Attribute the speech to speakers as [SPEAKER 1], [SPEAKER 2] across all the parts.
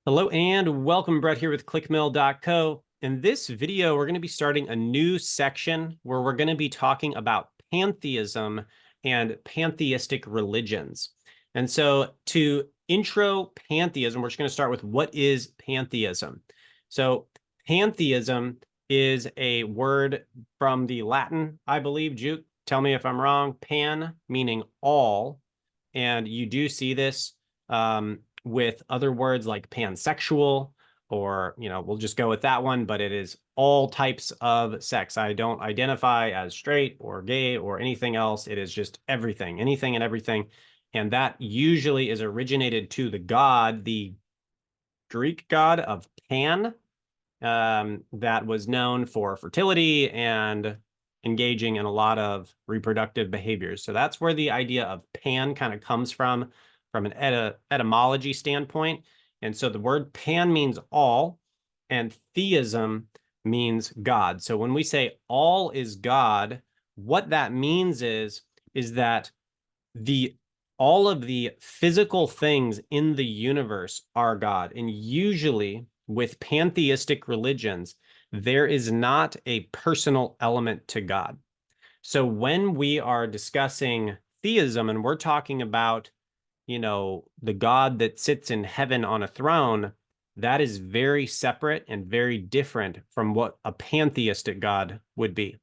[SPEAKER 1] Hello and welcome. Brett here with clickmill.co. In this video, we're going to be starting a new section where we're going to be talking about pantheism and pantheistic religions. And so to intro pantheism, we're just going to start with what is pantheism. So pantheism is a word from the Latin, I believe. Juke, tell me if I'm wrong. Pan meaning all. And you do see this with other words like pansexual, or, we'll just go with that one, but it is all types of sex. I don't identify as straight or gay or anything else. It is just everything, anything and everything. And that usually is originated to the god, the Greek god of Pan, that was known for fertility and engaging in a lot of reproductive behaviors. So that's where the idea of pan kind of comes from an etymology standpoint. And so the word pan means all, and theism means God. So when we say all is God, what that means is that all of the physical things in the universe are God. And usually with pantheistic religions, there is not a personal element to God. So when we are discussing theism and we're talking about, the God that sits in heaven on a throne, that is very separate and very different from what a pantheistic God would be.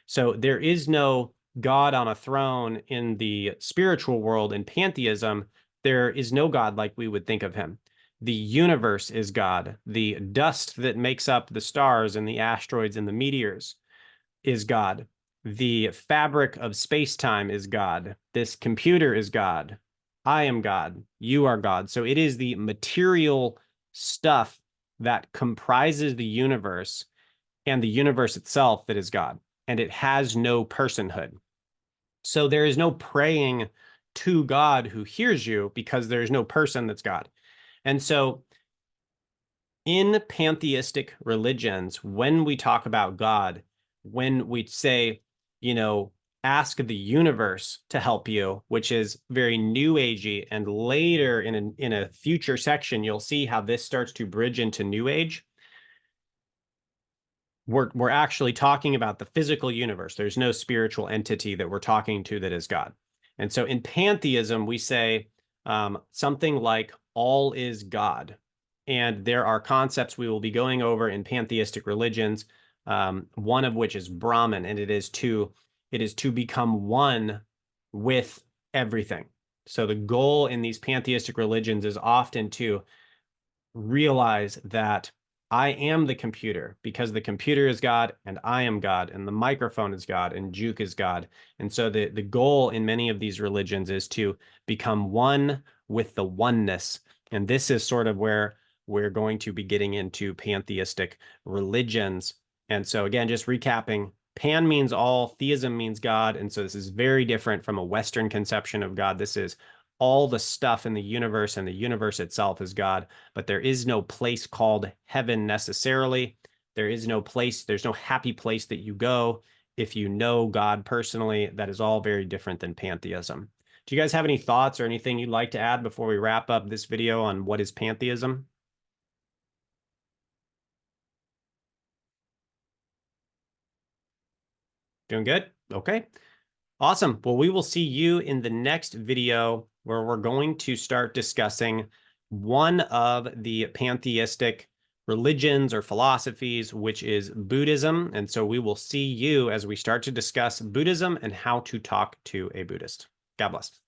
[SPEAKER 1] So there is no God on a throne in the spiritual world. In pantheism, there is no God like we would think of him. The universe is God. The dust that makes up the stars and the asteroids and the meteors is God. The fabric of space-time is God. This computer is God. I am God. You are God. So it is the material stuff that comprises the universe and the universe itself that is God. And it has no personhood. So there is no praying to God who hears you because there is no person that's God. And so in pantheistic religions, when we talk about God, when we say, ask the universe to help you, which is very new agey, and later in a future section, you'll see how this starts to bridge into new age. We're actually talking about the physical universe. There's no spiritual entity that we're talking to that is God. And so in pantheism, we say something like all is God. And there are concepts we will be going over in pantheistic religions, one of which is Brahman, and it is to become one with everything. So the goal in these pantheistic religions is often to realize that I am the computer because the computer is God and I am God and the microphone is God and Juke is God. And so the goal in many of these religions is to become one with the oneness. And this is sort of where we're going to be getting into pantheistic religions. And so again, just recapping, pan means all, theism means God. And so this is very different from a Western conception of God. This is all the stuff in the universe, and the universe itself is God, but there is no place called heaven necessarily. There is no place, there's no happy place that you go if you know God personally. That is all very different than pantheism. Do you guys have any thoughts or anything you'd like to add before we wrap up this video on what is pantheism? Doing good? Okay. Awesome. Well, we will see you in the next video where we're going to start discussing one of the pantheistic religions or philosophies, which is Buddhism. And so we will see you as we start to discuss Buddhism and how to talk to a Buddhist. God bless.